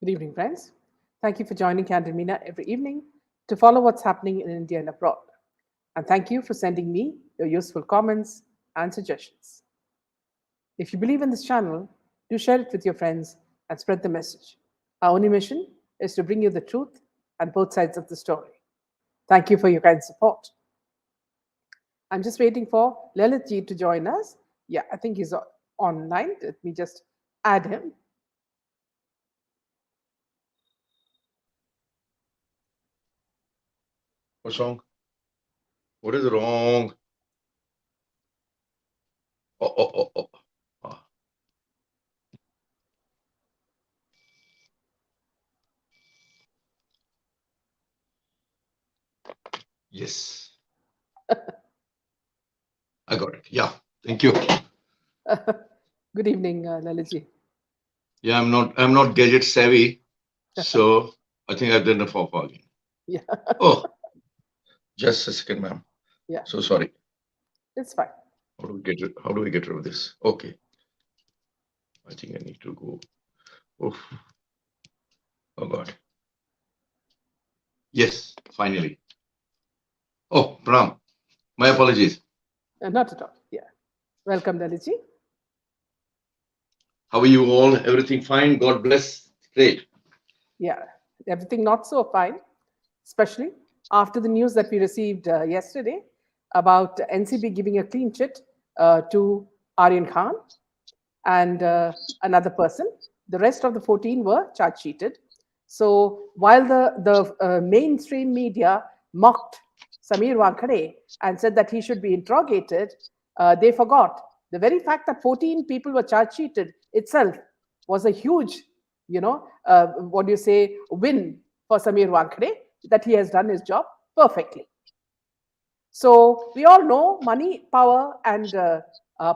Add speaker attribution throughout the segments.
Speaker 1: Good evening, friends. Thank you for joining Candemina every evening to follow what's happening in India and abroad. And thank you for sending me your useful comments and suggestions. If you believe in this channel, do share it with your friends and spread the message. Our only mission is to bring you the truth and both sides of the story. Thank you for your kind support. I'm just waiting for Lalit ji to join us. Yeah, I think he's online. Let me just add him.
Speaker 2: What's wrong? What is wrong? Oh. Ah. Yes, I got it. Yeah, thank you.
Speaker 1: Good evening, Lalit ji.
Speaker 2: Yeah, I'm not gadget savvy, so I think I've done the faux pas again.
Speaker 1: Yeah,
Speaker 2: Oh, just a second, ma'am.
Speaker 1: yeah,
Speaker 2: So sorry.
Speaker 1: it's fine.
Speaker 2: How do we get rid of this? Okay, I think I need to go. Oh, oh God. Yes, finally. Oh, Pram, my apologies.
Speaker 1: Not at all. Yeah. Welcome, Lalit ji.
Speaker 2: How are you all? Everything fine? God bless. Great.
Speaker 1: Yeah, everything not so fine, especially after the news that we received yesterday about NCB giving a clean chit to Aryan Khan and another person. The rest of the 14 were charge sheeted. So while the mainstream media mocked Samir Wankhede and said that he should be interrogated, they forgot the very fact that 14 people were charge sheeted itself was a huge, what do you say, win for Samir Wankhede, that he has done his job perfectly. So we all know money, power, and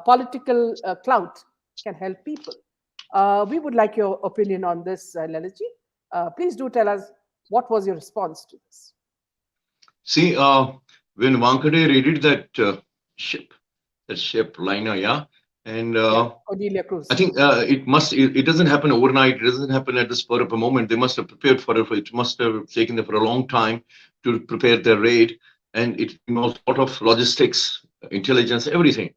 Speaker 1: political clout can help people. We would like your opinion on this, Lalitji. Please do tell us what was your response to this.
Speaker 2: See, when Wankhede raided ship, that ship liner, yeah, and
Speaker 1: Yeah, Cordelia Cruz.
Speaker 2: I think it doesn't happen overnight. It doesn't happen at the spur of a moment. They must have prepared for it. It must have taken them for a long time to prepare their raid, and it involves a lot of logistics, intelligence, everything.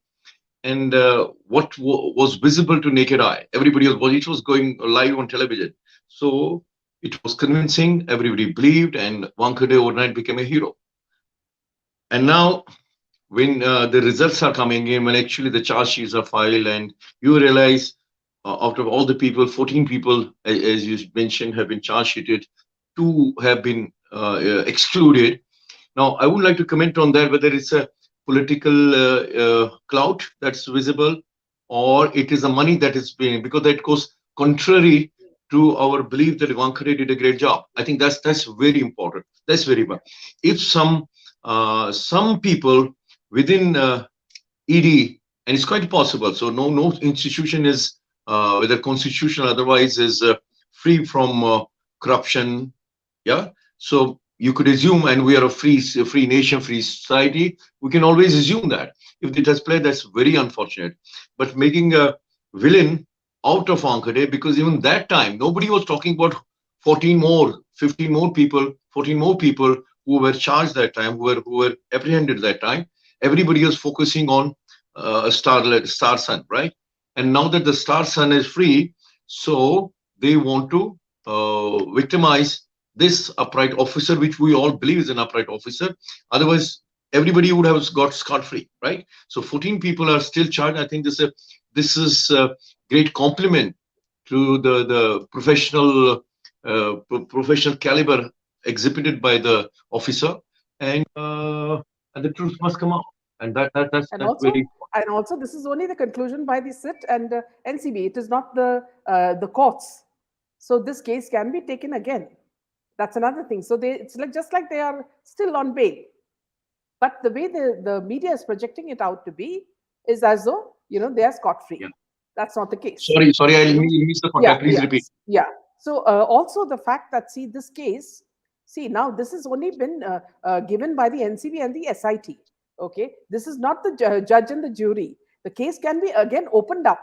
Speaker 2: And was visible to naked eye, everybody was it was going live on television, so it was convincing. Everybody believed, and Wankhede overnight became a hero. And now, when the results are coming in, when actually the charge sheets are filed, and you realize out of all the people, 14 people, as you mentioned, have been charge sheeted, two have been excluded. Now, I would like to comment on that, whether it's a political clout that's visible, or it is the money that is being, because that goes contrary to our belief that Wankhede did a great job. I think that's very important. That's very important. If some people within ED, and it's quite possible. So no institution is, whether constitutional otherwise, is free from corruption. Yeah. So you could assume, and we are a free nation, free society. We can always assume that if it has played, that's very unfortunate. But making a villain out of Wankhede, because even that time nobody was talking about 14 more, 15 more people, 14 more people who were charged that time, who were apprehended that time. Everybody was focusing on Star Son, right? And now that the Star Son is free, so they want to victimize this upright officer, which we all believe is an upright officer. Otherwise, everybody would have got scot-free, right? So 14 people are still charged. I think this is a great compliment to the professional caliber exhibited by the officer, and the truth must come out, and
Speaker 1: And
Speaker 2: that's
Speaker 1: also,
Speaker 2: very.
Speaker 1: and also, this is only the conclusion by the SIT and NCB. It is not the courts. So this case can be taken again. That's another thing. So it's like just like they are still on bail. But the way the media is projecting it out to be is as though they are scot free.
Speaker 2: Yeah.
Speaker 1: That's not the case.
Speaker 2: Sorry, I
Speaker 1: You know?
Speaker 2: missed the
Speaker 1: Yeah,
Speaker 2: contact. Please
Speaker 1: yeah,
Speaker 2: repeat.
Speaker 1: yeah. So also the fact that this case, now this has only been given by the NCB and the SIT. Okay, this is not the judge and the jury. The case can be again opened up,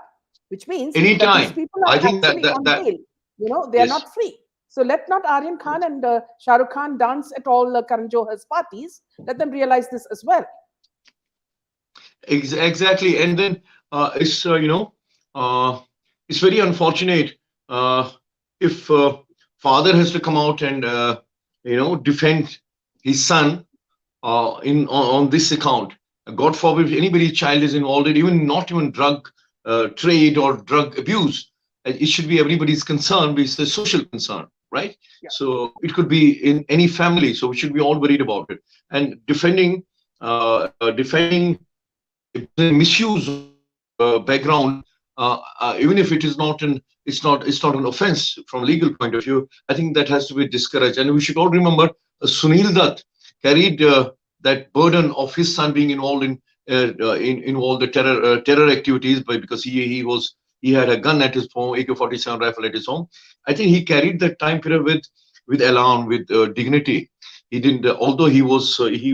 Speaker 1: which means that these
Speaker 2: Anytime.
Speaker 1: people
Speaker 2: I
Speaker 1: are
Speaker 2: think
Speaker 1: actually on bail. They are
Speaker 2: Yes.
Speaker 1: not free. So let not Aryan Khan and Shah Rukh Khan dance at all Karan Johar's parties. Let them realize this as well.
Speaker 2: Exactly. And then it's uh, it's very unfortunate uh, if father has to come out and defend his son on this account. God forbid if anybody's child is involved in even not even drug trade or drug abuse. It should be everybody's concern. It's a social concern, right?
Speaker 1: Yeah.
Speaker 2: So it could be in any family. So we should be all worried about it. And defending misuse of background, even if it is not it's not an offense from a legal point of view. I think that has to be discouraged. And we should all remember Sunil Dutt carried that burden of his son being involved in all the terror activities, because he had a gun at his home, AK-47 rifle at his home. I think he carried that time period with elan, with dignity. He didn't, although he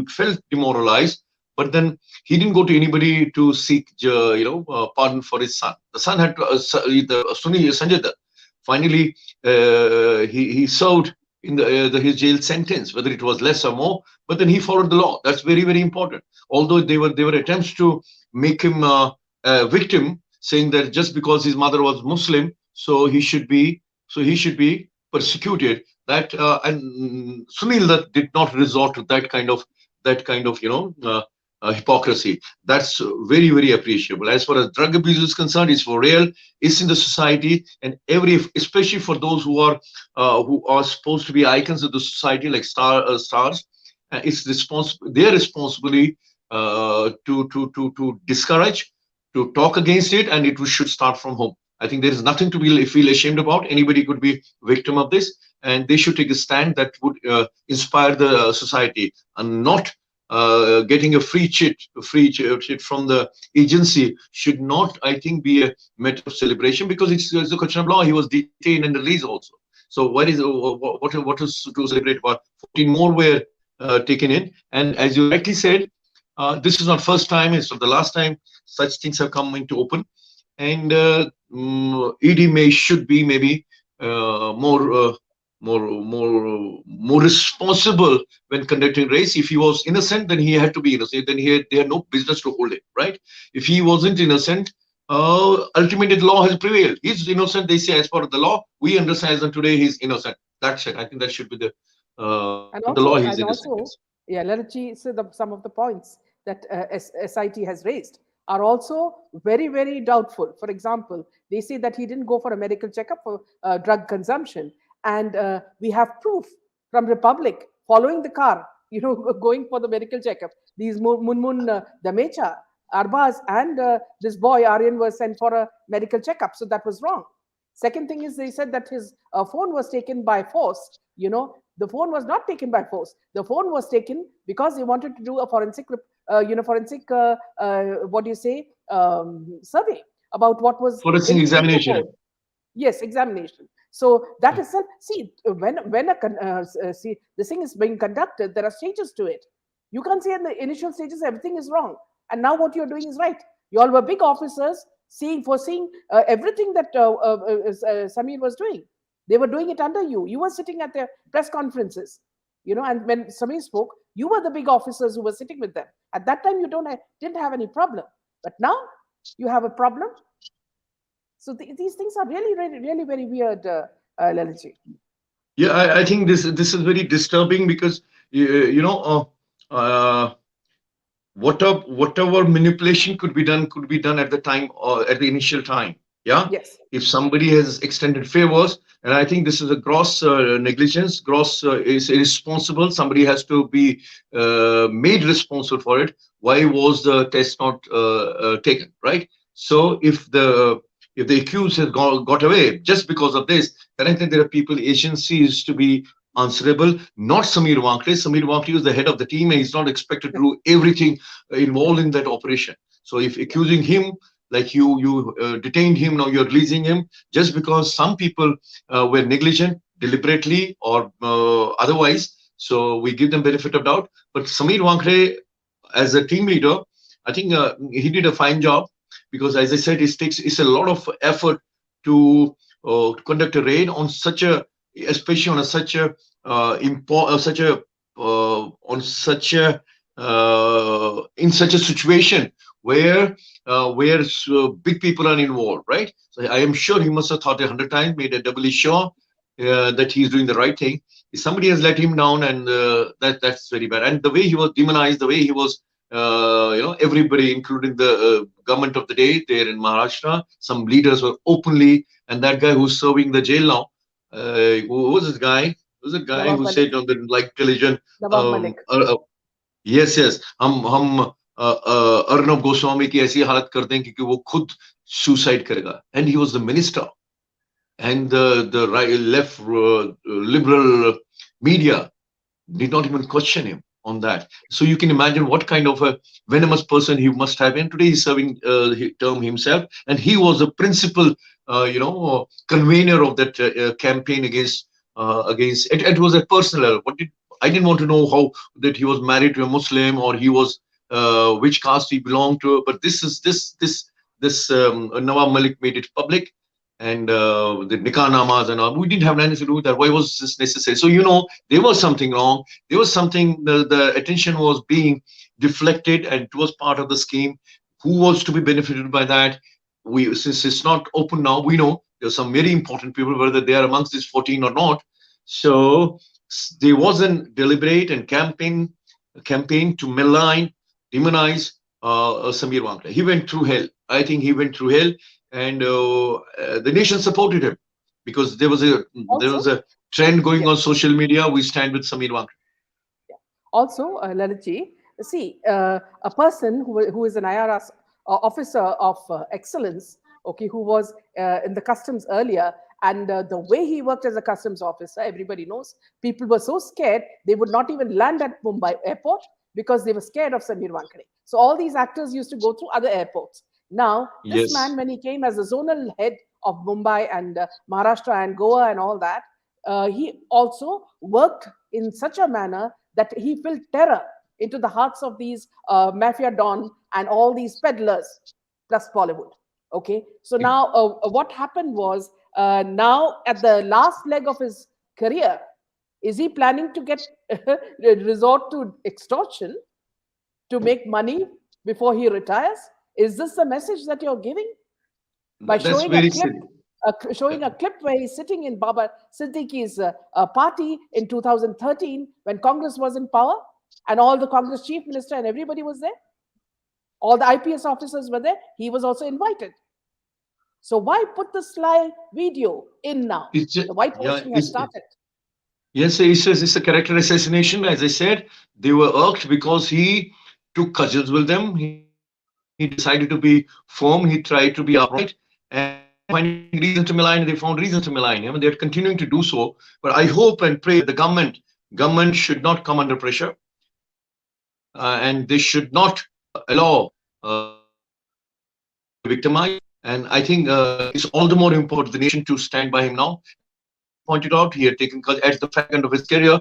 Speaker 2: felt demoralized, but then he didn't go to anybody to seek pardon for his son. The son had to, Sanjay Dutt. Finally, he served in his jail sentence, whether it was less or more, but then he followed the law. That's very, very important. Although there were attempts to make him a victim, saying that just because his mother was Muslim, so he should be persecuted. That and Sunil Dutt did not resort to that kind of hypocrisy. That's very, very appreciable. As far as drug abuse is concerned, it's for real. It's in the society, and especially for those who are supposed to be icons of the society, like stars. It's their responsibility to discourage, to talk against it, and it should start from home. I think there is nothing to feel ashamed about. Anybody could be victim of this, and they should take a stand that would inspire the society, and not getting a free chit from the agency should not, I think, be a matter of celebration, because it's a question of law. He was detained and released also. So what is to celebrate about? 14 more were taken in, and as you rightly said, this is not first time. It's not the last time such things have come into open, and ED should be maybe more responsible when conducting race. If he was innocent, then he had to be innocent. Then they had no business to hold him, right? If he wasn't innocent, ultimately the law has prevailed. He's innocent, they say, as part of the law. We understand that today he's innocent. That's it. I think that should be the law. He's innocent.
Speaker 1: Yeah, Lalit, so some of the points that SIT has raised are also very, very doubtful. For example, they say that he didn't go for a medical checkup for drug consumption. And we have proof from Republic following the car, going for the medical checkup. These Munmun Damecha, Arbaz, and this boy Aryan were sent for a medical checkup. So that was wrong. Second thing is, they said that his phone was taken by force. The phone was not taken by force. The phone was taken because they wanted to do a forensic survey about what was
Speaker 2: forensic examination.
Speaker 1: Yes, examination. So that is see, when this thing is being conducted, there are stages to it. You can't say in the initial stages everything is wrong, and now what you're doing is right. You all were big officers, foreseeing everything that Samir was doing. They were doing it under you. You were sitting at their press conferences, and when Samir spoke, you were the big officers who were sitting with them. At that time, you didn't have any problem, but now you have a problem. So these things are really, really, really very weird, Lalit.
Speaker 2: Yeah, I think this is very disturbing, because whatever manipulation could be done at the time, or at the initial time. Yeah.
Speaker 1: Yes.
Speaker 2: If somebody has extended favors, and I think this is a gross negligence, is irresponsible. Somebody has to be made responsible for it. Why was the test not taken, right? So if the accused has got away just because of this, then I think there are agencies to be answerable, not Samir Wankhede. Samir Wankhede is the head of the team, and he's not expected to do everything involved in that operation. So if accusing him, like you detained him, now you're releasing him, just because some people were negligent, deliberately or otherwise, so we give them benefit of doubt. But Samir Wankhede, as a team leader, I think he did a fine job, because as I said, it's a lot of effort to conduct a raid on such a, especially on a, such a such a on such a in such a situation where big people are involved, right? So I am sure he must have thought 100 times, made a doubly sure that he's doing the right thing. If somebody has let him down, and that's very bad. And the way he was demonized, the way he was, everybody, including the government of the day there in Maharashtra, some leaders were openly, and that guy who's serving the jail now, who was this guy? Who's the guy
Speaker 1: Nawab
Speaker 2: who
Speaker 1: Malik.
Speaker 2: said on the like television?
Speaker 1: Nawab
Speaker 2: Um,
Speaker 1: Malik.
Speaker 2: uh, uh, yes, yes, हम अर्नब गोस्वामी की ऐसी हालत कर दें कि वो खुद suicide करेगा. And he was the minister, and the right, left, liberal media did not even question him on that. So you can imagine what kind of a venomous person he must have been. Today he's serving his term himself, and he was the principal, convener of that campaign against. It was a personal level. I didn't want to know how that he was married to a Muslim, or he was which caste he belonged to. But this Nawab Malik made it public, and the nikah namas and all. We didn't have anything to do with that. Why was this necessary? So there was something wrong. There was something. The attention was being deflected, and it was part of the scheme. Who was to be benefited by that? Since it's not open now, we know there's some very important people, whether they are amongst these 14 or not. So there was a deliberate and campaign to malign, demonize Samir Wankhede. He went through hell. I think he went through hell, and the nation supported him, because there was a trend going on social media. We stand with Samir Wankhede.
Speaker 1: Also, Lalitji, see, a person who is an IRS officer of excellence, okay, who was in the customs earlier, and the way he worked as a customs officer, everybody knows, people were so scared they would not even land at Mumbai airport because they were scared of Samir Wankhede. So all these actors used to go through other airports. Now, this man,
Speaker 2: Yes.
Speaker 1: when he came as a zonal head of Mumbai and Maharashtra and Goa and all that, he also worked in such a manner that he filled terror into the hearts of these mafia don and all these peddlers plus Bollywood. Okay, so now what happened was, now at the last leg of his career, is he planning to get resort to extortion to make money before he retires? Is this the message that you're giving by
Speaker 2: That's
Speaker 1: showing a
Speaker 2: very
Speaker 1: clip?
Speaker 2: simple.
Speaker 1: Showing a clip where he's sitting in Baba Siddiqui's party in 2013 when Congress was in power, and all the Congress chief minister and everybody was there. All the IPS officers were there. He was also invited. So why put the sly video in now?
Speaker 2: It's just,
Speaker 1: The
Speaker 2: yeah,
Speaker 1: whitewashing has started.
Speaker 2: yes, it's a character assassination. As I said, they were irked because he took cudgels with them. He decided to be firm. He tried to be upright, and they kept finding reason to malign. They found reason to malign him, and they're continuing to do so. But I hope and pray that the government should not come under pressure, and they should not allow Samir to be victimized. And I think it's all the more important for the nation to stand by him now. As you rightly pointed out, he had taken at the fag end of his career.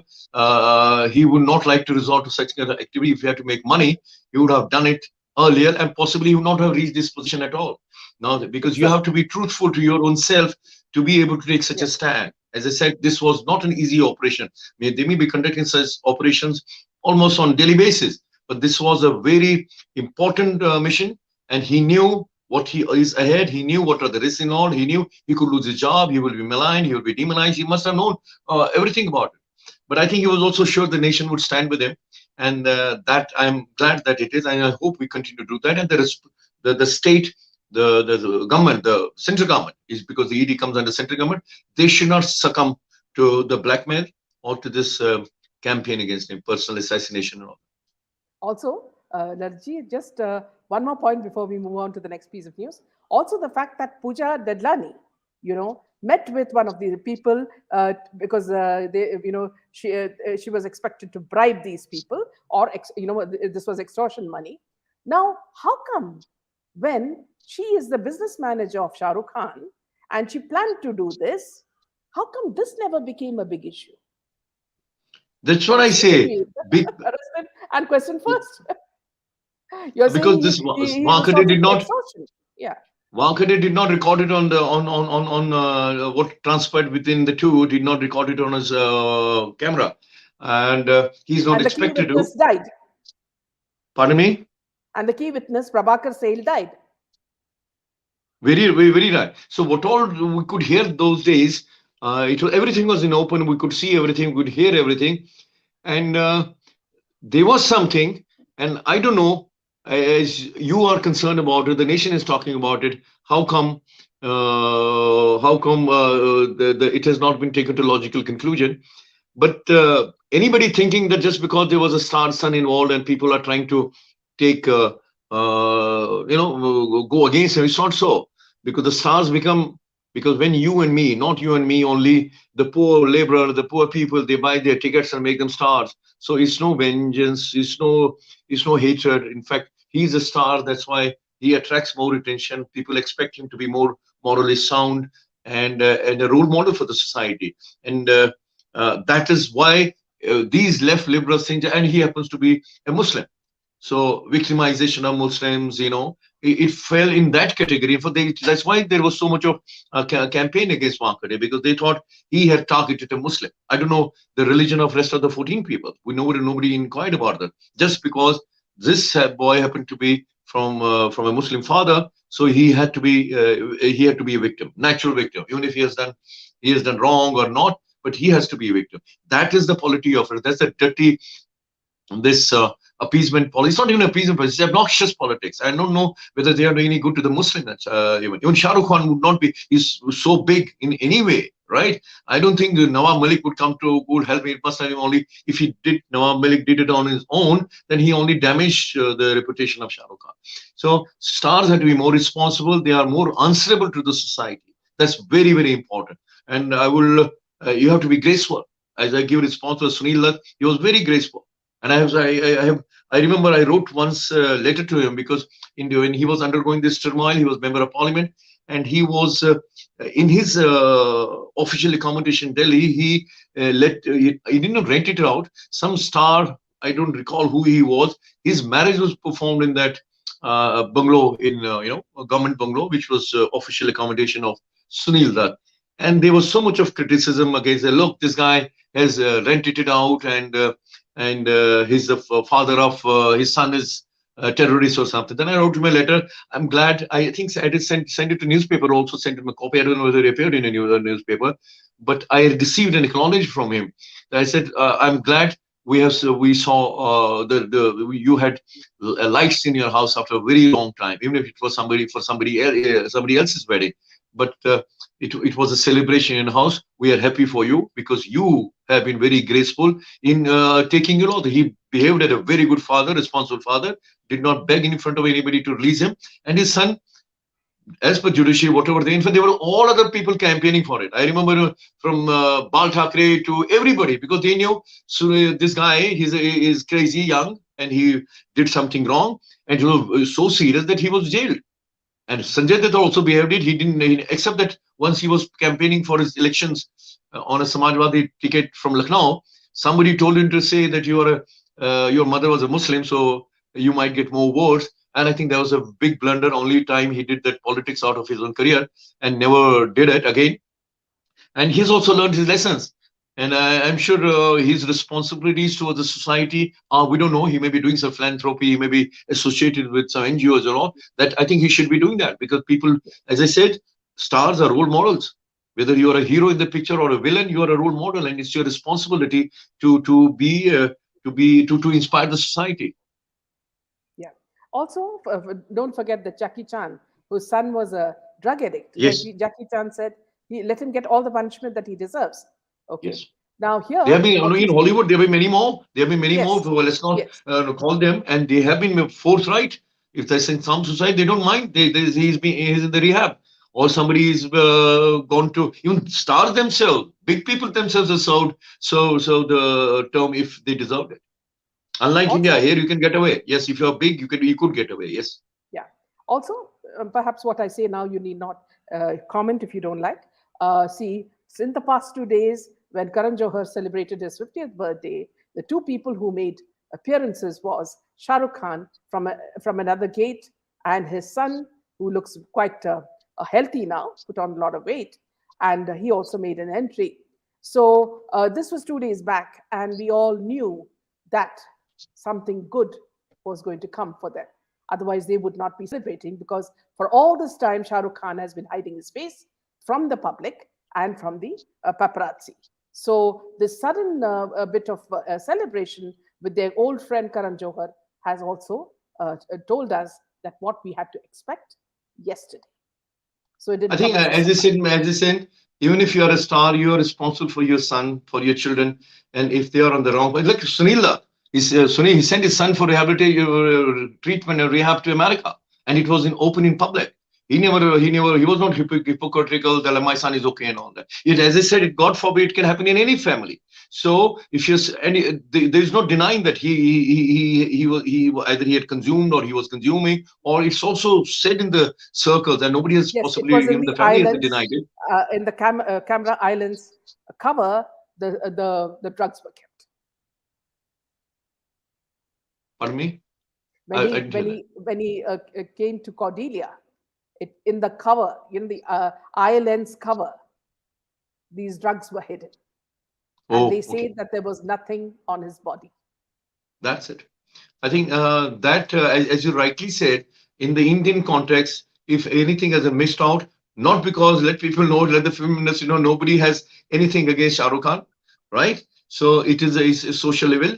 Speaker 2: He would not like to resort to such kind of activity. If he had to make money, he would have done it earlier, and possibly he would not have reached this position at all. Now, because you
Speaker 1: So,
Speaker 2: have to be truthful to your own self to be able to take such a
Speaker 1: yes.
Speaker 2: stand. As I said, this was not an easy operation. They may be conducting such operations almost on daily basis, but this was a very important mission, and he knew what he is ahead. He knew what are the risks involved. He knew he could lose his job. He will be maligned. He will be demonized. He must have known everything about it. But I think he was also sure the nation would stand with him, and that I'm glad that it is, and I hope we continue to do that. And there is the state, the government, the central government, is because the ED comes under central government. They should not succumb to the blackmail or to this campaign against him, personal assassination and all.
Speaker 1: Also, Larji, just one more point before we move on to the next piece of news. Also, the fact that Pooja Dedlani, met with one of the people because she was expected to bribe these people, or this was extortion money. Now, how come when she is the business manager of Shah Rukh Khan and she planned to do this, how come this never became a big issue?
Speaker 2: That's what I
Speaker 1: She should
Speaker 2: say.
Speaker 1: be
Speaker 2: Big,
Speaker 1: arrested and questioned first. You're saying
Speaker 2: because this
Speaker 1: he
Speaker 2: Wankhede
Speaker 1: resorted
Speaker 2: did
Speaker 1: to
Speaker 2: not.
Speaker 1: extortion. Yeah.
Speaker 2: Wankhede did not record it on the on what transpired within the two. Did not record it on his camera, and he's not
Speaker 1: And the key
Speaker 2: expected to.
Speaker 1: witness died.
Speaker 2: Pardon me.
Speaker 1: And the key witness, Prabhakar Sale, died.
Speaker 2: Very, very, very right. So what all we could hear those days, everything was in open. We could see everything, we could hear everything, and there was something. And I don't know, as you are concerned about it, the nation is talking about it. How come? It has not been taken to logical conclusion? But anybody thinking that just because there was a star sun involved and people are trying to take, go against him, it's not so. Because the stars become, because when you and me, not you and me only, the poor laborer, the poor people, they buy their tickets and make them stars. So it's no vengeance, it's no hatred. In fact, he's a star. That's why he attracts more attention. People expect him to be more morally sound and a role model for the society. And that is why these left liberals think, and he happens to be a Muslim. So victimization of Muslims, it fell in that category. That's why there was so much of a campaign against Wankhede, because they thought he had targeted a Muslim. I don't know the religion of rest of the 14 people. Nobody inquired about that. Just because this boy happened to be from a Muslim father, so he had to be a victim, natural victim, even if he has done wrong or not, but he has to be a victim. That is the polity of it. That's a dirty this appeasement policy. It's not even appeasement policy, it's obnoxious politics. I don't know whether they are doing any good to the Muslims. Even Shah Rukh Khan would not be, is so big in any way, right? I don't think Nawab Malik would help me. It must have only, if Nawab Malik did it on his own, then he only damaged the reputation of Shah Rukh Khan. So stars have to be more responsible. They are more answerable to the society. That's very, very important. And you have to be graceful. As I give response to Sunil Dutt, he was very graceful. And I remember I wrote once a letter to him, because when he was undergoing this turmoil, he was member of parliament, and he was in his official accommodation in Delhi. He did not rent it out. Some star, I don't recall who he was. His marriage was performed in that bungalow in a government bungalow, which was official accommodation of Sunil Dutt. And there was so much of criticism against, look, this guy has rented it out, and he's the father of his son is a terrorist or something. Then I wrote him a letter. I'm glad. I think I did send it to newspaper also, sent him a copy. I don't know whether it appeared in a newspaper, but I received an acknowledgement from him. I said, I'm glad we saw you had lights in your house after a very long time, even if it was somebody else's wedding. But it was a celebration in the house. We are happy for you, because you have been very graceful in taking your oath. He behaved as a very good father, responsible father, did not beg in front of anybody to release him. And his son, as per judiciary, whatever they, in fact, there were all other people campaigning for it. I remember from Bal Thackeray to everybody, because they knew, so this guy, he's crazy young, and he did something wrong, and he was so serious that he was jailed. And Sanjay Dutt also behaved it. He didn't, except that once he was campaigning for his elections on a Samajwadi ticket from Lucknow, somebody told him to say that your mother was a Muslim, so you might get more votes. And I think that was a big blunder. Only time he did that politics out of his own career, and never did it again. And he's also learned his lessons. And I'm sure his responsibilities towards the society, we don't know. He may be doing some philanthropy, he may be associated with some NGOs or all. That I think he should be doing that, because people, as I said, stars are role models. Whether you are a hero in the picture or a villain, you are a role model, and it's your responsibility to inspire the society.
Speaker 1: Yeah. Also, don't forget that Jackie Chan, whose son was a drug addict.
Speaker 2: Yes.
Speaker 1: Jackie Chan said he let him get all the punishment that he deserves. Okay.
Speaker 2: Yes.
Speaker 1: Now here,
Speaker 2: There have been in Hollywood. There have been many more. There have been many more.
Speaker 1: Yes.
Speaker 2: Well, let's not
Speaker 1: Yes.
Speaker 2: call them, and they have been forthright. If there's in some society, they don't mind. He's in the rehab, or somebody is gone to, even stars themselves. Big people themselves are so the term if they deserved it. Unlike
Speaker 1: Also,
Speaker 2: India, here you can get away. Yes, if you're big, you could get away. Yes.
Speaker 1: yeah. Also, perhaps what I say now, you need not comment if you don't like. See, in the past 2 days, when Karan Johar celebrated his 50th birthday, the two people who made appearances was Shah Rukh Khan from another gate, and his son, who looks quite healthy now, put on a lot of weight, and he also made an entry. So this was 2 days back, and we all knew that something good was going to come for them. Otherwise, they would not be celebrating, because for all this time, Shah Rukh Khan has been hiding his face from the public and from the paparazzi. So this sudden bit of celebration with their old friend Karan Johar has also told us that what we had to expect yesterday. So it
Speaker 2: I
Speaker 1: didn't
Speaker 2: think,
Speaker 1: come as a surprise.
Speaker 2: as I said, even if you are a star, you are responsible for your son, for your children, and if they are on the wrong way, like Sunil, Sunil, he sent his son for rehabilitation, treatment, and rehab to America, and it was in open in public. He was not hypocritical. That my son is okay and all that. Yet, as I said, God forbid, it can happen in any family. So, if you there is no denying that he either he had consumed or he was consuming, or it's also said in the circles, and nobody has
Speaker 1: Yes, it
Speaker 2: possibly,
Speaker 1: was in
Speaker 2: even
Speaker 1: the
Speaker 2: the family has
Speaker 1: islands,
Speaker 2: denied it.
Speaker 1: in the Camera Islands cover, the drugs were kept.
Speaker 2: Pardon me,
Speaker 1: When
Speaker 2: I
Speaker 1: he
Speaker 2: didn't hear
Speaker 1: when
Speaker 2: that.
Speaker 1: he when he came to Cordelia, in the cover, in the eye lens cover, these drugs were hidden, and they
Speaker 2: Oh, okay,
Speaker 1: said that there was nothing on his body.
Speaker 2: that's it. I think that, as you rightly said, in the Indian context, if anything has a missed out, not because let people know, let the film industry know, nobody has anything against Shah Rukh Khan, right? So it is a social level,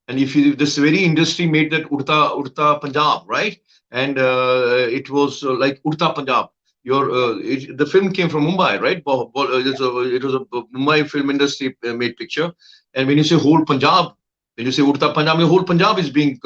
Speaker 2: and if you, this very industry made that Urta Punjab, right? And it was like Urta Punjab. The film came from Mumbai, right? It was a Mumbai film industry made picture, and when you say whole Punjab, when you say Urta Punjab, the whole Punjab is being,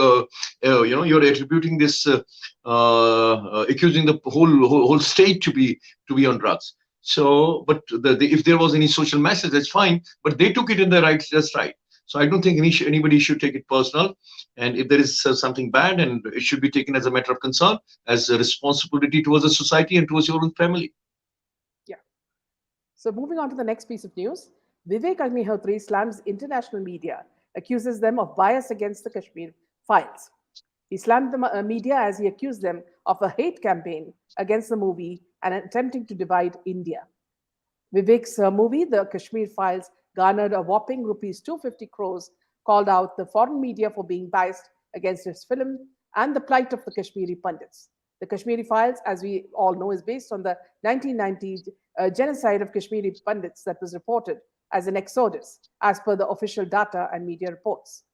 Speaker 2: you're attributing this, accusing the whole state to be on drugs. So, but if there was any social message, that's fine. But they took it in the right, just right. So I don't think anybody should take it personal. And if there is something bad, and it should be taken as a matter of concern, as a responsibility towards the society and towards your own family.
Speaker 1: Yeah. So moving on to the next piece of news, Vivek Agnihotri slams international media, accuses them of bias against the Kashmir files. He slammed the media as he accused them of a hate campaign against the movie and attempting to divide India. Vivek's movie, The Kashmir Files, garnered a whopping rupees 250 crores, called out the foreign media for being biased against his film and the plight of the Kashmiri pundits. The Kashmiri Files, as we all know, is based on the 1990 genocide of Kashmiri pundits that was reported as an exodus, as per the official data and media reports.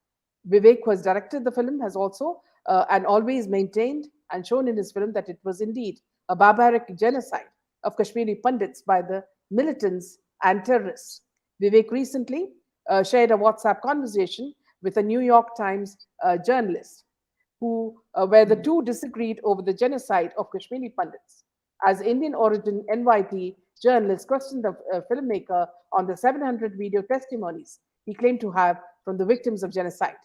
Speaker 1: Vivek, who has directed the film, has also and always maintained and shown in his film that it was indeed a barbaric genocide of Kashmiri pundits by the militants and terrorists. Vivek recently shared a WhatsApp conversation with a New York Times journalist, where the two disagreed over the genocide of Kashmiri pundits. As Indian origin NYT journalist questioned the filmmaker on the 700 video testimonies he claimed to have from the victims of genocide,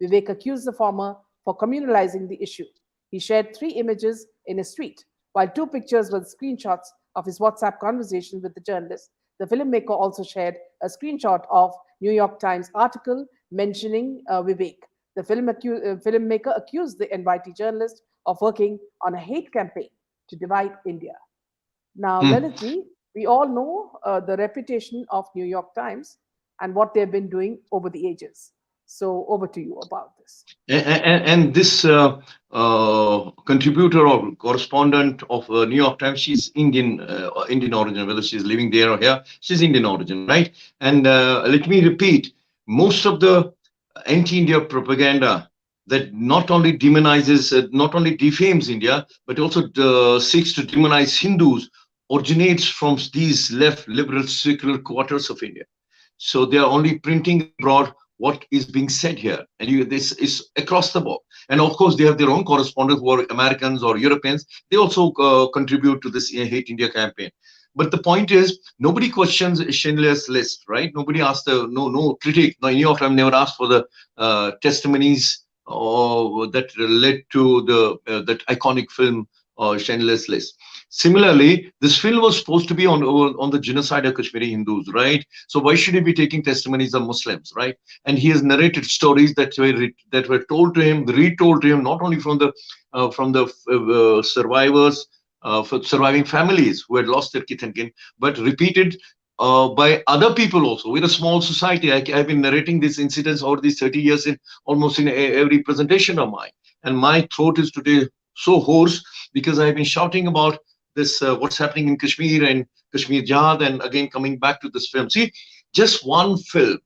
Speaker 1: Vivek accused the former for communalizing the issue. He shared 3 images in his tweet, while 2 pictures were screenshots of his WhatsApp conversation with the journalist. The filmmaker also shared a screenshot of New York Times article mentioning Vivek. The filmmaker accused the NYT journalist of working on a hate campaign to divide India. Now,
Speaker 2: Hmm.
Speaker 1: Lalitji, we all know the reputation of New York Times and what they've been doing over the ages. So, over to you about this.
Speaker 2: And this contributor or correspondent of New York Times, she's Indian origin, whether she's living there or here, she's Indian origin, right? And let me repeat, most of the anti-India propaganda that not only demonizes, not only defames India, but also seeks to demonize Hindus, originates from these left liberal secular quarters of India. So they are only printing abroad what is being said here, and this is across the board. And of course, they have their own correspondents who are Americans or Europeans. They also contribute to this Hate India campaign. But the point is, nobody questions Schindler's List, right? Nobody asked no critic. No, New York Times never asked for the testimonies that led to that iconic film, Schindler's List. Similarly, this film was supposed to be on the genocide of Kashmiri Hindus, right? So why should he be taking testimonies of Muslims, right? And he has narrated stories that were told to him, retold to him, not only from the survivors for surviving families who had lost their kith and kin, but repeated by other people also. We're a small society. I've been narrating these incidents over these 30 years in almost in every presentation of mine. And my throat is today so hoarse because I've been shouting about this, what's happening in Kashmir and Kashmir Jihad, and again coming back to this film. See, just one film,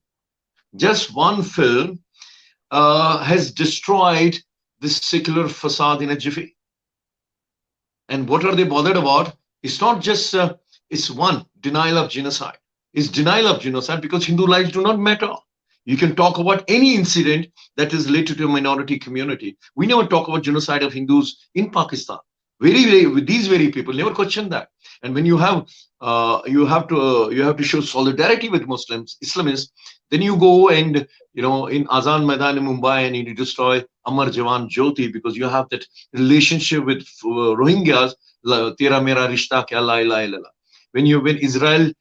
Speaker 2: has destroyed this secular facade in a jiffy. And what are they bothered about? It's not just, it's one, denial of genocide. It's denial of genocide because Hindu lives do not matter. You can talk about any incident that is related to a minority community. We never talk about genocide of Hindus in Pakistan. These very people never question that. And when you have to show solidarity with Muslims, Islamists, then you go and in Azan Maidan in Mumbai and you destroy Amar Jawan Jyoti because you have that relationship with Rohingyas. Tera mera rishta kya la ilaha illallah. When Israel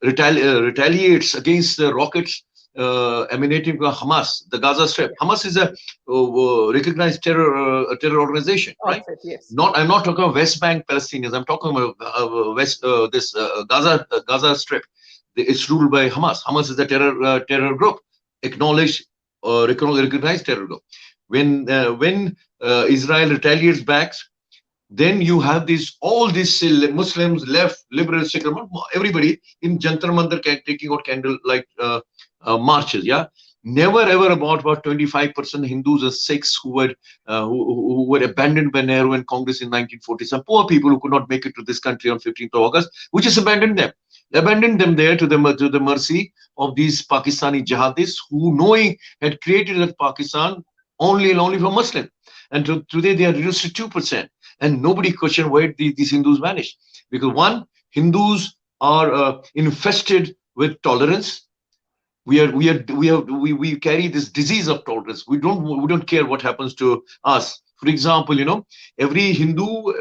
Speaker 2: retaliates against the rockets emanating from Hamas, the Gaza Strip. Hamas is a recognized terror organization, right?
Speaker 1: Yes.
Speaker 2: I'm not talking about West Bank Palestinians. I'm talking about Gaza Strip. It's ruled by Hamas. Hamas is a terror group, acknowledged recognized terror group. When Israel retaliates back, then you have all these Muslims, left, liberals, secular, everybody in Jantar Mandir taking out candlelight marches. Yeah, never ever about 25% Hindus or Sikhs who were abandoned by Nehru and Congress in 1940. Some poor people who could not make it to this country on 15th of August, which has abandoned them. Abandoned them there to the mercy of these Pakistani jihadis who knowing had created that Pakistan only for Muslim. And today they are reduced to 2%. And nobody questioned why these Hindus vanished. Because one, Hindus are infested with tolerance. We carry this disease of tolerance. We don't care what happens to us. For example, every Hindu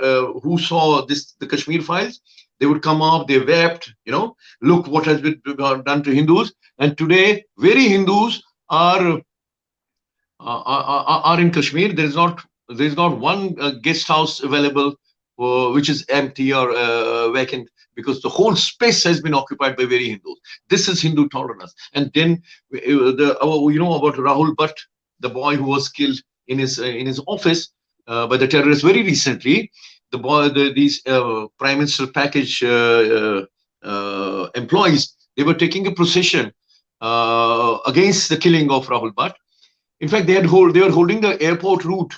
Speaker 2: who saw the Kashmir files, they would come up, they wept, look what has been done to Hindus. And today, very Hindus are in Kashmir. There is not one guest house available which is empty or vacant, because the whole space has been occupied by very Hindus. This is Hindu tolerance. And then about Rahul Bhatt, the boy who was killed in his office by the terrorists very recently. These Prime Minister package employees, they were taking a procession against the killing of Rahul Bhatt. In fact, they were holding the airport route,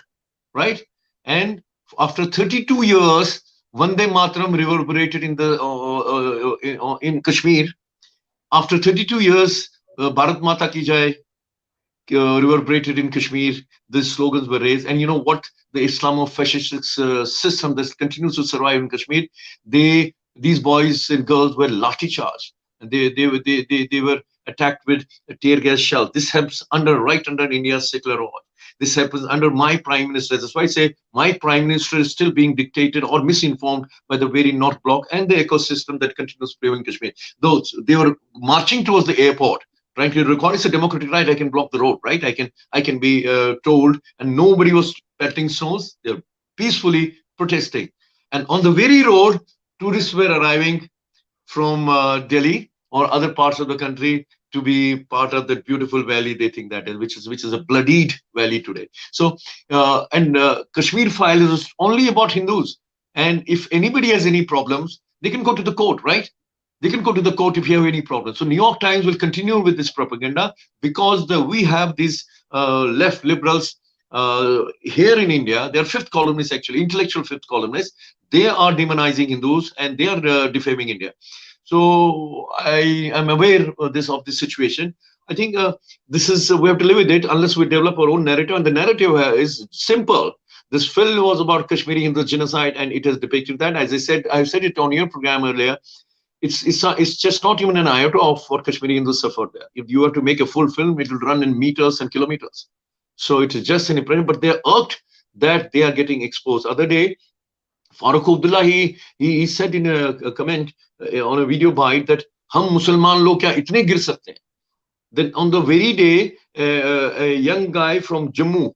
Speaker 2: right? And after 32 years, Vande Mataram reverberated in Kashmir. After 32 years, Bharat Mata Ki Jai reverberated in Kashmir. The slogans were raised, and you know what? The Islamo-fascist system that continues to survive in Kashmir. These boys and girls were lathi charged, and they were attacked with a tear gas shell. This happens right under India's secular law. This happens under my prime minister. That's why I say my prime minister is still being dictated or misinformed by the very North Bloc and the ecosystem that continues to prevail in Kashmir. They were marching towards the airport, trying to record. It's a democratic right. I can block the road, right? I can be told, and nobody was pelting stones. They're peacefully protesting, and on the very road, tourists were arriving from Delhi or other parts of the country to be part of that beautiful valley they think that is, which is a bloodied valley today. So Kashmir file is only about Hindus, and if anybody has any problems, they can go to the court, right? They can go to the court if you have any problems. So New York Times will continue with this propaganda because we have these left liberals here in India. They are fifth columnists, actually, intellectual fifth columnists. They are demonizing Hindus and they are defaming India. So I am aware of this situation. I think we have to live with it unless we develop our own narrative. And the narrative is simple. This film was about Kashmiri Hindu genocide, and it has depicted that. As I said, I've said it on your program earlier. It's just not even an iota of what Kashmiri Hindus suffered there. If you have to make a full film, it will run in meters and kilometers. So it is just an impression, but they're irked that they are getting exposed. Other day, Farooq Abdullah, he said in a comment on a video bite that hum Musalman log kya itne gir sakte hain. Then on the very day, a young guy from Jammu,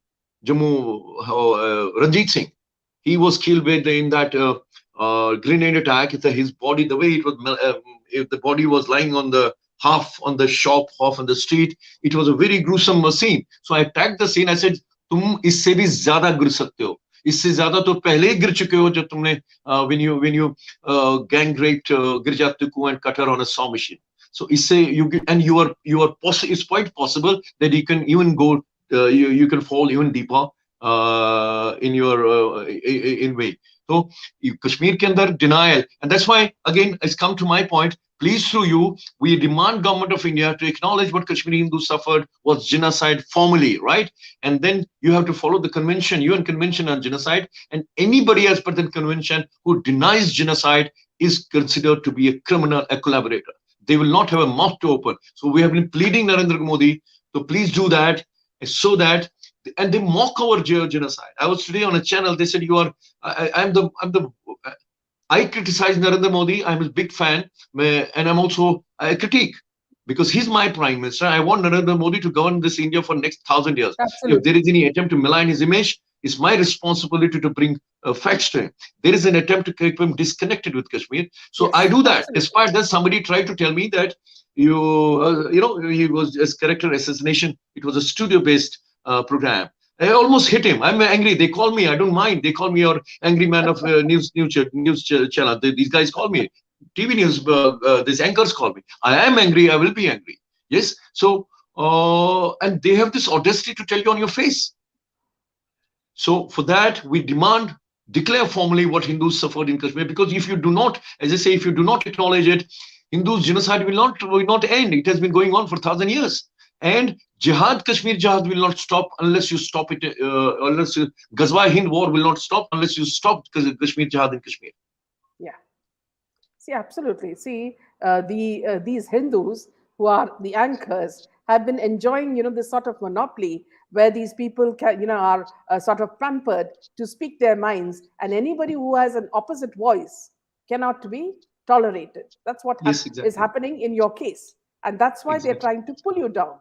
Speaker 2: Ranjit Singh, He was killed in that grenade attack. His body, the way it was, if the body was lying on the half on the shop, half on the street, it was a very gruesome scene. So I tagged the scene. I said, "तुम इससे भी ज़्यादा गिर सकते हो. इससे ज़्यादा तो पहले ही गिर चुके हो जब तुमने when you gang raped Girjat Tuku and cut her on a saw machine." So it's quite possible that you can even go, you can fall even deeper in your in way. So Kashmir ke andar denial, and that's why again it's come to my point. Please, through you, we demand government of India to acknowledge what Kashmiri Hindus suffered was genocide formally, right? And then you have to follow the convention, UN Convention on Genocide, and anybody as per the convention who denies genocide is considered to be a criminal, a collaborator. They will not have a mouth to open. So we have been pleading Narendra Modi to please do that, so that, and they mock our genocide. I was today on a channel. They said I criticize Narendra Modi. I'm his big fan, and I'm also I critique because he's my prime minister. I want Narendra Modi to govern this India for next 1,000 years.
Speaker 1: Absolutely.
Speaker 2: If there is any attempt to malign his image, it's my responsibility to bring facts to him. There is an attempt to keep him disconnected with Kashmir. So yes, I do that. Absolutely. Despite that, somebody tried to tell me that he was as character Assassination. It was a studio-based program. I almost hit him. I'm angry. They call me. I don't mind. They call me your angry man of news channel. These guys call me. TV news. These anchors call me. I am angry. I will be angry. Yes. So and they have this audacity to tell you on your face. So for that, we demand, declare formally what Hindus suffered in Kashmir. Because if you do not, as I say, if you do not acknowledge it, Hindus genocide will not end. It has been going on for 1,000 years. And jihad, Kashmir jihad will not stop unless you stop it. Unless Ghazwa Hind war will not stop unless you stop Kashmir jihad in Kashmir.
Speaker 1: Yeah. See, absolutely. See, these Hindus who are the anchors have been enjoying, this sort of monopoly where these people are sort of pampered to speak their minds, and anybody who has an opposite voice cannot be tolerated. That's what is happening in your case, and that's why they're trying to pull you down.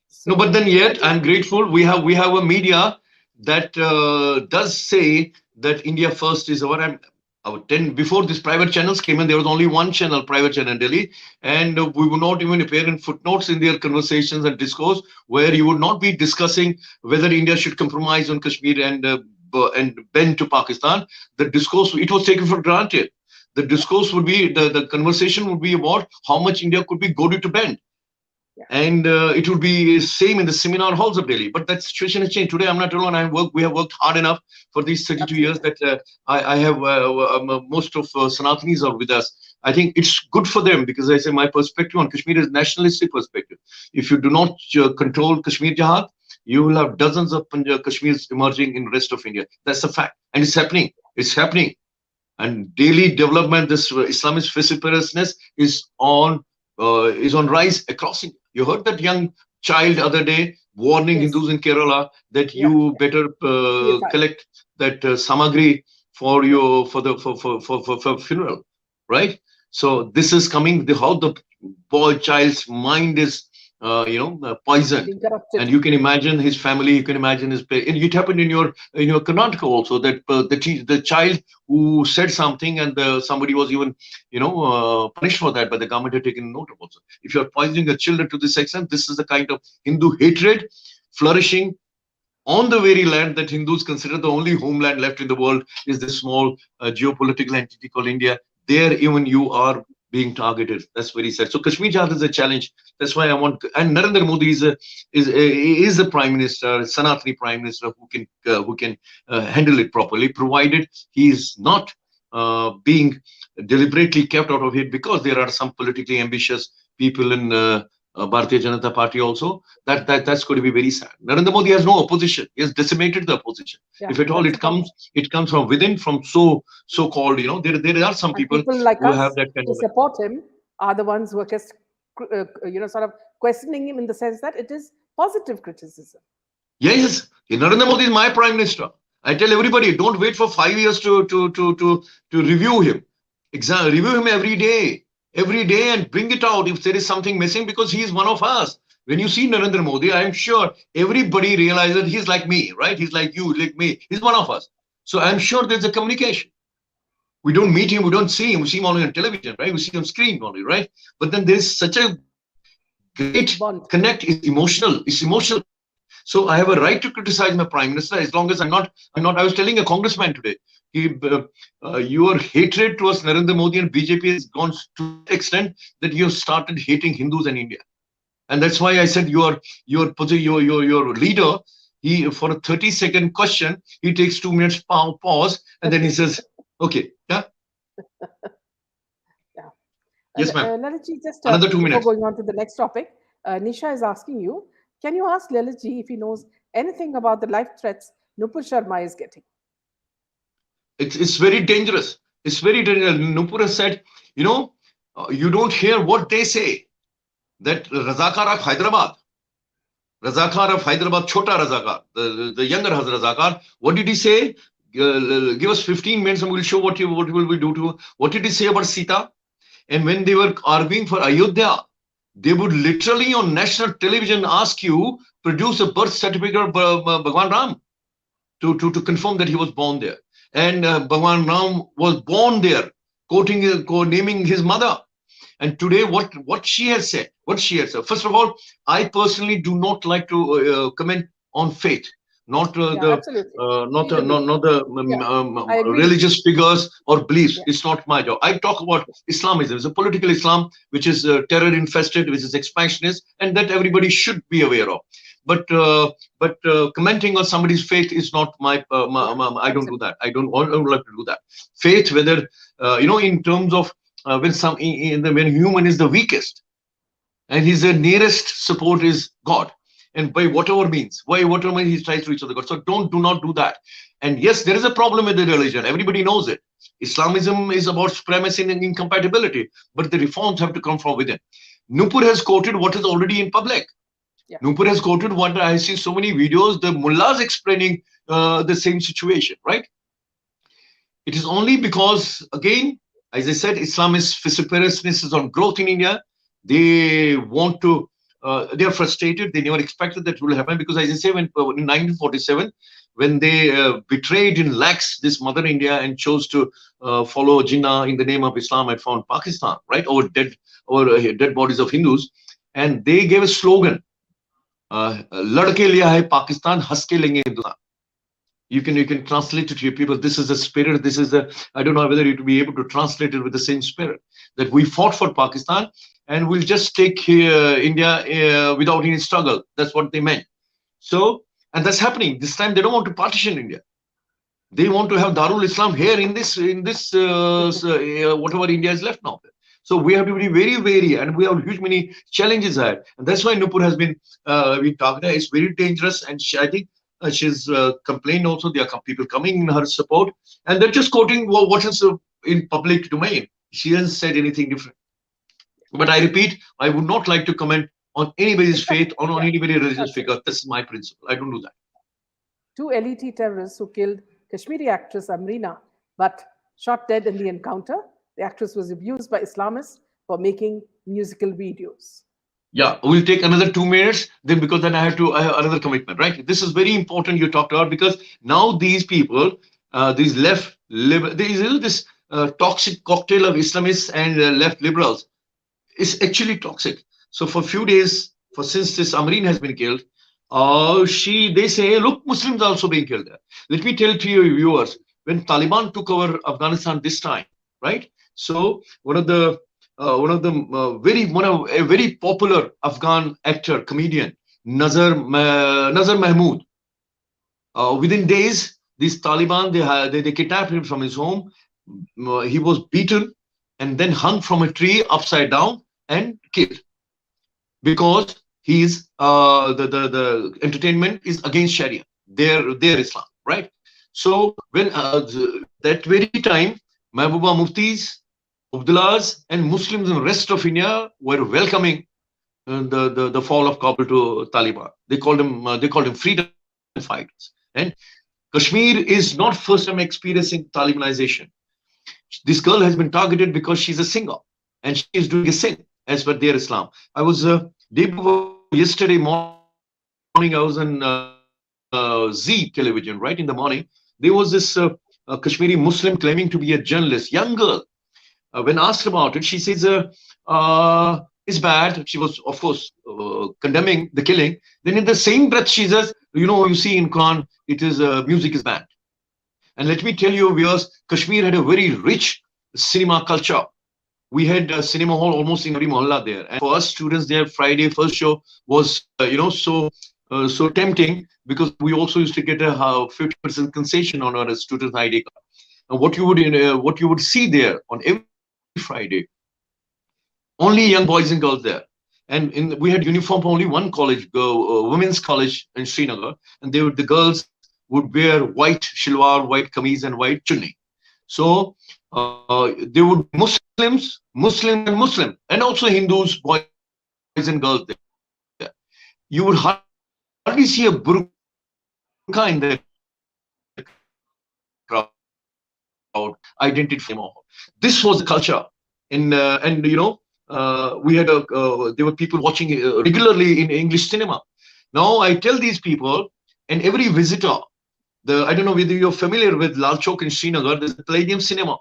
Speaker 1: So,
Speaker 2: no, but then yet I'm grateful. We have a media that does say that India first is our 10 before these private channels came in. There was only one channel, private channel in Delhi, and we would not even appear in footnotes in their conversations and discourse, where you would not be discussing whether India should compromise on Kashmir and bend to Pakistan. The discourse, it was taken for granted. The discourse would be, the conversation would be about how much India could be goaded to bend. Yeah. And it would be same in the seminar halls of Delhi. But that situation has changed. Today, I'm not alone. We have worked hard enough for these 32 years that I have most of Sanatanis are with us. I think it's good for them because I say my perspective on Kashmir is nationalistic perspective. If you do not control Kashmir Jihad, you will have dozens of Kashmirs emerging in the rest of India. That's a fact. And it's happening. It's happening. And daily development, this Islamist vociferousness is on rise across India. You heard that young child other day warning Hindus in Kerala that you better collect that samagri for your for funeral, right? So this is coming. How the child's mind is poisoned, and you can imagine his family. You can imagine his parents. And it happened in your Karnataka also, that the child who said something and somebody was even punished for that, but the government had taken note of also. If you are poisoning the children to this extent, this is the kind of Hindu hatred flourishing on the very land that Hindus consider the only homeland left in the world is this small geopolitical entity called India. There, even you are being targeted. That's very sad. So Kashmir Jihad is a challenge. That's why I want, and Narendra Modi is a prime minister, Sanatani prime minister who can handle it properly, provided he is not being deliberately kept out of it, because there are some politically ambitious people in Bharatiya Janata Party also. That's going to be very sad. Narendra Modi has no opposition. He has decimated the opposition. Yeah, if at all it comes from within, from so-called, there are some people
Speaker 1: like
Speaker 2: who
Speaker 1: us
Speaker 2: have that kind
Speaker 1: of support him are the ones who are sort of questioning him in the sense that it is positive criticism.
Speaker 2: Yes, Narendra Modi is my prime minister. I tell everybody, don't wait for 5 years to review him. Review him every day, and bring it out if there is something missing, because he is one of us. When you see Narendra Modi, I am sure everybody realizes he's like me, right? He's like you, like me. He's one of us. So I'm sure there's a communication. We don't meet him, we don't see him, we see him only on television, right? We see him on screen only, right? But then there's such a great
Speaker 1: Bond.
Speaker 2: connect. It's emotional. It's emotional. So I have a right to criticize my prime minister as long as I'm not. I was telling a congressman today, your hatred towards Narendra Modi and BJP has gone to the extent that you have started hating Hindus and India. And that's why I said your leader, he, for a 30-second question, he takes 2 minutes pause, and then he says, okay, yeah.
Speaker 1: Yeah.
Speaker 2: Yes, ma'am.
Speaker 1: Lalitji, just
Speaker 2: Another 2
Speaker 1: before
Speaker 2: minutes.
Speaker 1: going on to the next topic, Nisha is asking you, can you ask Lalitji if he knows anything about the life threats Nupur Sharma is getting?
Speaker 2: It's very dangerous. It's very dangerous. Nupur has said, you don't hear what they say. That Razakar of Hyderabad, Chota Razakar, the younger Razakar, what did he say? Give us 15 minutes and we'll show what will we do to. What did he say about Sita? And when they were arguing for Ayodhya, they would literally on national television ask you, produce a birth certificate of Bhagwan Ram to confirm that he was born there. And Bhagwan Ram was born there, naming his mother. And today, what she has said, First of all, I personally do not like to comment on faith, not the religious figures or beliefs. It's not my job. I talk about Islamism. It's a political Islam which is terror infested, which is expansionist, and that everybody should be aware of. But commenting on somebody's faith is not my. I don't do that. I don't like to do that. Faith, whether in terms of when human is the weakest, and his nearest support is God, and by whatever means, he tries to reach out to God. So do not do that. And yes, there is a problem with the religion. Everybody knows it. Islamism is about supremacy and incompatibility, but the reforms have to come from within. Nupur has quoted what is already in public. Yeah. Nupur has quoted what I see so many videos, the mullahs explaining the same situation, right? It is only because, again, as I said, Islamist vociferousness is on growth in India. They want to, they are frustrated. They never expected that will happen because, as I say, when in 1947, when they betrayed in lakhs this mother India and chose to follow Jinnah in the name of Islam and found Pakistan, right, over dead bodies of Hindus, and they gave a slogan, "Ladke liya hai Pakistan, haske lenge Hindustan." You can translate it to your people. This is the spirit. This is the, I don't know whether you'd be able to translate it with the same spirit, that we fought for Pakistan and we'll just take India without any struggle. That's what they meant. So, and that's happening. This time they don't want to partition India. They want to have Darul Islam here in this whatever India is left now. So we have to be very wary, and we have huge many challenges ahead. And that's why Nupur has been targeted. It's very dangerous, and I think she's complained also. There are people coming in her support, and they're just quoting what is in public domain. She hasn't said anything different. But I repeat, I would not like to comment on anybody's faith or on anybody's religious figure. That's my principle. I don't do that.
Speaker 1: Two LET terrorists who killed Kashmiri actress Amrina, but shot dead in the encounter. The actress was abused by Islamists for making musical videos.
Speaker 2: Yeah, we'll take another 2 minutes, then because then I have another commitment, right? This is very important you talked about, because now these people, these this toxic cocktail of Islamists and left liberals is actually toxic. So for a few days, since this Amreen has been killed, they say, look, Muslims are also being killed there. Let me tell to your viewers, when Taliban took over Afghanistan this time, right? So a very popular Afghan actor, comedian, Nazar Mahmood. Within days, these Taliban, they kidnapped him from his home. He was beaten and then hung from a tree upside down and killed, because he's the entertainment is against Sharia, their Islam, right? So when that very time, Mahbuba Muftis, Abdullahs, and Muslims in the rest of India were welcoming the fall of Kabul to Taliban. They called them freedom fighters. And Kashmir is not first time experiencing Talibanization. This girl has been targeted because she's a singer and she is doing a sing as per their Islam. I was yesterday morning. I was on Z television, right in the morning, There was this Kashmiri Muslim claiming to be a journalist, young girl. When asked about it, she says, it's bad. She was, of course, condemning the killing. Then in the same breath, she says, you see in Quran, it is music is banned. And let me tell you, viewers, Kashmir had a very rich cinema culture. We had a cinema hall almost in every mohalla there. And for us students there, Friday first show was, so tempting, because we also used to get a 50% concession on our student ID card. And what you would see there on every Friday, only young boys and girls there. And we had uniform for only one college, women's college in Srinagar, and the girls would wear white shalwar, white kameez, and white chunni. So there would be Muslims, and also Hindus, boys and girls there. You would hardly see a burqa in the crowd. Identity this was the culture. We had there were people watching regularly in English cinema. Now I tell these people, and every visitor, I don't know whether you're familiar with Lal Chowk in Srinagar, there's a Palladium Cinema,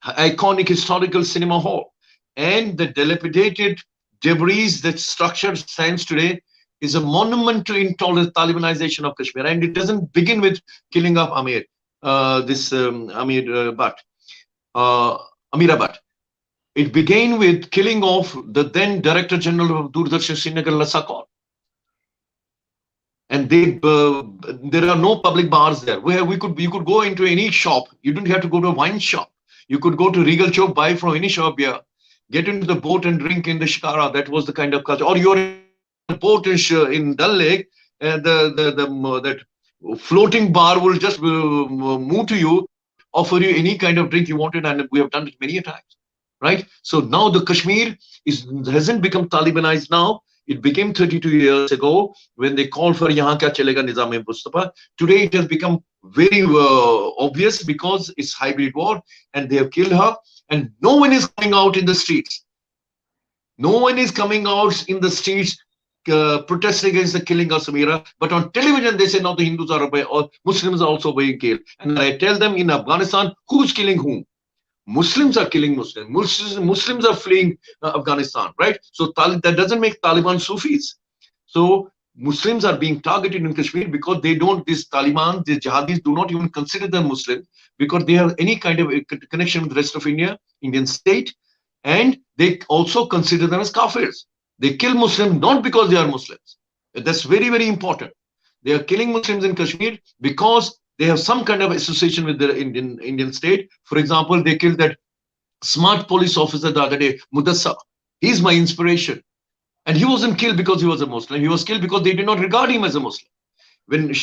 Speaker 2: iconic historical cinema hall. And the dilapidated debris that structure stands today is a monument to intolerant Talibanization of Kashmir. And it doesn't begin with killing of Amir, Amir Bhatt. It began with killing of the then Director General of Doordarshan Srinagar, Lasakor. And there are no public bars there. Where you could go into any shop. You didn't have to go to a wine shop. You could go to Regal Chowk, buy from any shop beer, get into the boat and drink in the shikara. That was the kind of culture. Or you're in a boat in Dal Lake, and that floating bar will just move to you, offer you any kind of drink you wanted, and we have done it many a times, right? So now the Kashmir hasn't become Talibanized now. It became 32 years ago when they called for Yahan Kya Chalega Nizam-e-Mustafa. Today it has become very obvious because it's hybrid war, and they have killed her, and no one is coming out in the streets. No one is coming out in the streets protesting against the killing of Samira. But on television they say now the Hindus are or Muslims are also being killed. And I tell them, in Afghanistan, who's killing whom? Muslims are killing Muslims. Muslims are fleeing Afghanistan, right? So that doesn't make Taliban Sufis. So Muslims are being targeted in Kashmir because they don't, these Taliban, these jihadis do not even consider them Muslim, because they have any kind of connection with the rest of India, Indian state, and they also consider them as kafirs. They kill Muslims not because they are Muslims. That's very, very important. They are killing Muslims in Kashmir because they have some kind of association with the Indian state. For example, they killed that smart police officer the other day, Mudassar. He's my inspiration. And he wasn't killed because he was a Muslim. He was killed because they did not regard him as a Muslim. When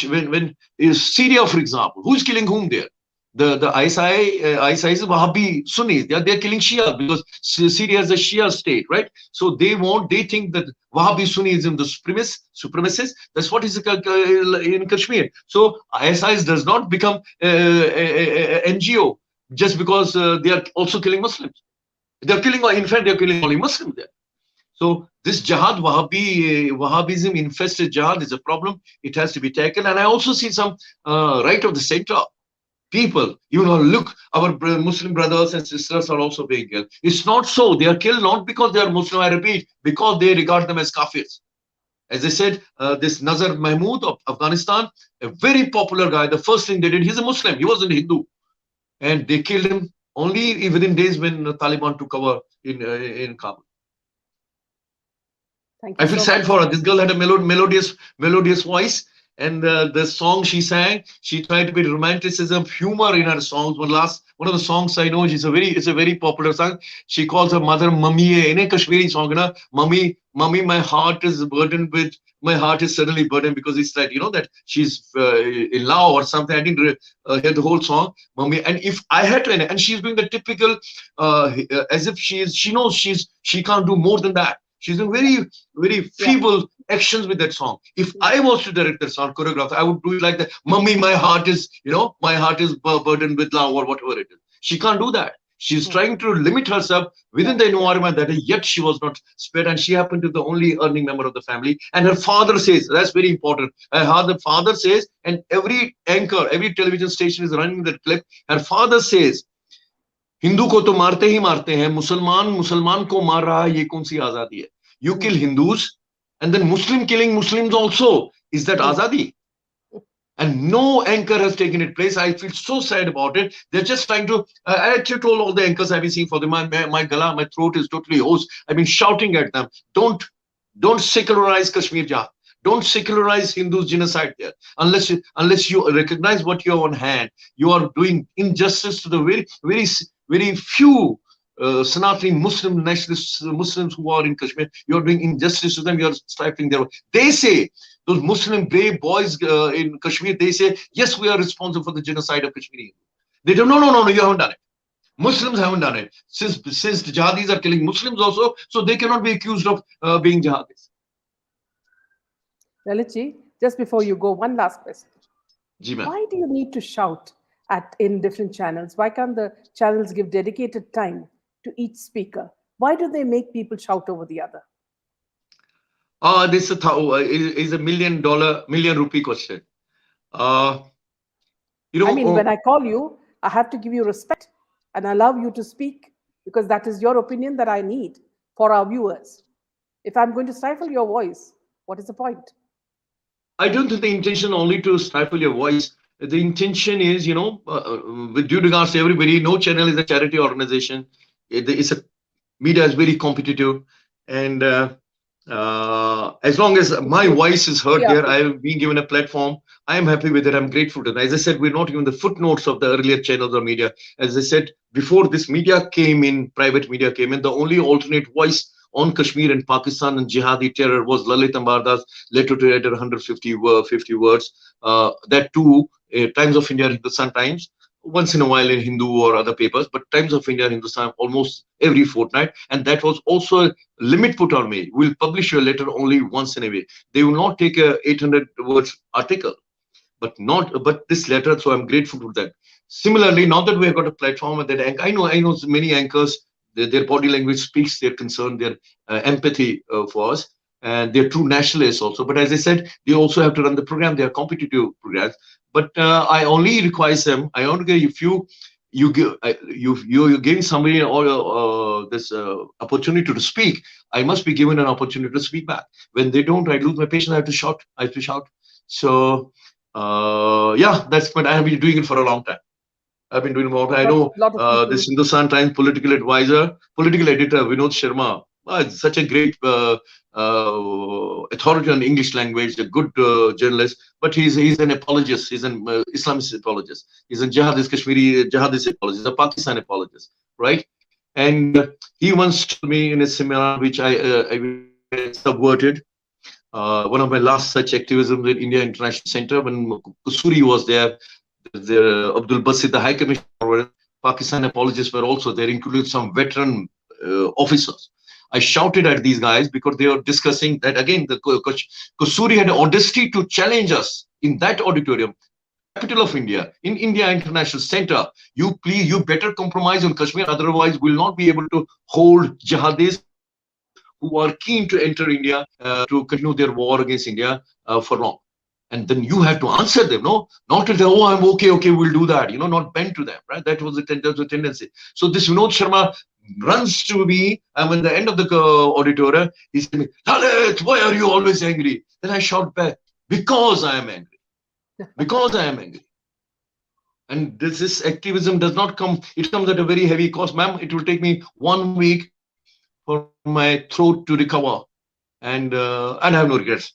Speaker 2: Syria, for example, who's killing whom there? The ISI is Wahhabi Sunnis. They're killing Shia because Syria is a Shia state, right? So they think that Wahhabi Sunnism, the supremacists, that's what is in Kashmir. So ISIS does not become NGO just because they are also killing Muslims. They're killing, in fact, they're killing only Muslims there. So this jihad, Wahhabism infested jihad is a problem. It has to be tackled. And I also see some right of the center people, look, our Muslim brothers and sisters are also being killed. It's not so. They are killed not because they are Muslim, I repeat, because they regard them as kafirs. As I said, this Nazar Mahmood of Afghanistan, a very popular guy, the first thing they did, he's a Muslim, he wasn't a Hindu. And they killed him only within days when the Taliban took over in Kabul. I feel sad for her. This girl had a melodious voice. And the song she sang, she tried to put romanticism, humor in her songs. One of the songs I know, it's a very popular song. She calls her mother Mummy. In a Kashmiri song, Mummy, my heart is suddenly burdened, because it's like, that she's in love or something. I didn't hear the whole song, Mummy. And if I had to, and she's doing the typical, as if she knows she can't do more than that. She's doing very, very feeble actions with that song. If I was to direct that song, choreograph, I would do it like that. Mummy, my heart is burdened with love, or whatever it is. She can't do that. She's trying to limit herself within the environment that yet she was not spared, and she happened to be the only earning member of the family. And her father says, that's very important. Her father says, and every anchor, every television station is running that clip. Her father says, Hindu को तो मारते ही मारते हैं, मुसलमान मुसलमान को मार रहा है, ये कौन सी आजादी है? You kill Hindus and then Muslim killing Muslims also. Is that azadi? And no anchor has taken its place. I feel so sad about it. They're just trying to. I actually told all the anchors I've been seeing for them. My gala, my throat is totally hoarse. I've been shouting at them. Don't secularize Kashmir Jah. Don't secularize Hindus genocide there. Unless you recognize what you have on hand, you are doing injustice to the very few Sanatani Muslim nationalist Muslims who are in Kashmir. You are doing injustice to them. You are stifling their. They say, those Muslim brave boys in Kashmir, they say, yes, we are responsible for the genocide of Kashmiri. They don't. No, you haven't done it. Muslims haven't done it. Since the jihadis are killing Muslims also, so they cannot be accused of being jihadis.
Speaker 1: Lalitji, just before you go, one last question. Why do you need to shout in different channels? Why can't the channels give dedicated time to each speaker? Why do they make people shout over the other?
Speaker 2: This is a $1 million rupee question.
Speaker 1: I mean, when I call you, I have to give you respect and allow you to speak, because that is your opinion that I need for our viewers. If I'm going to stifle your voice, what is the point?
Speaker 2: I don't think the intention only to stifle your voice. The intention is, with due regards to everybody, no channel is a charity organization. Media is very competitive, and as long as my voice is heard there, I have been given a platform. I am happy with it. I'm grateful to it. As I said, we're not even the footnotes of the earlier channels or media. As I said, before this media came in, private media came in, the only alternate voice on Kashmir and Pakistan and jihadi terror was Lalit Ambardar's letter to editor, 150 words. That too, Times of India, Hindustan Times, once in a while in Hindu or other papers, but Times of India, Hindustan almost every fortnight. And that was also a limit put on me. We'll publish your letter only once in a week. They will not take a 800 words article, but this letter. So I'm grateful to them. Similarly, now that we have got a platform that I know many anchors, their body language speaks their concern, their empathy for us, and they're true nationalists also. But as I said, they also have to run the program. They are competitive programs. But I only require them. I only get if you're giving somebody this opportunity to speak, I must be given an opportunity to speak back. When they don't, I lose my patience. I have to shout. So that's what I have been doing it for a long time. I've been doing more. I know this Hindustan Times political editor, Vinod Sharma. It's such a great authority on English language, a good journalist, but he's an apologist. He's an Islamist apologist. He's a Kashmiri jihadist apologist, a Pakistan apologist, right? And he once told me in a seminar which I subverted, one of my last such activism in India International Center, when Kusuri was there, Abdul Basit, the High Commissioner, Pakistan apologists were also there, including some veteran officers. I shouted at these guys because they were discussing that again. The Kusuri had the audacity to challenge us in that auditorium, capital of India, in India International Center. You better compromise on Kashmir, otherwise we'll not be able to hold jihadis who are keen to enter India to continue their war against India for long. And then you have to answer them, no? Not to say, oh, I'm okay, we'll do that, not bend to them, right? That was the tendency. So this Vinod Sharma runs to me, I'm at the end of the auditorium, he said, Lalit, why are you always angry? Then I shout back, because I am angry. Because I am angry. And this activism does not come, it comes at a very heavy cost. Ma'am, it will take me 1 week for my throat to recover. And I have no regrets.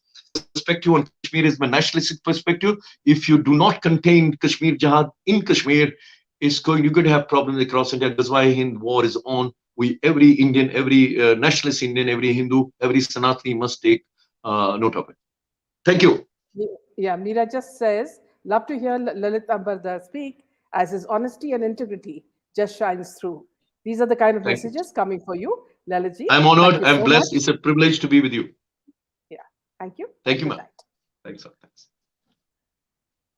Speaker 2: Perspective on Kashmir is my nationalistic perspective. If you do not contain Kashmir jihad in Kashmir, you're going to have problems across India. That's why war is on. Every Indian, every nationalist Indian, every Hindu, every Sanatani must take note of it. Thank you.
Speaker 1: Yeah, Meera just says, love to hear Lalit Ambardar speak, as his honesty and integrity just shines through. These are the kind of messages coming for you, Lalitji.
Speaker 2: I'm honored. I'm blessed. It's a privilege to be with you.
Speaker 1: Yeah. Thank you.
Speaker 2: Thank you, ma'am. Thanks, sir.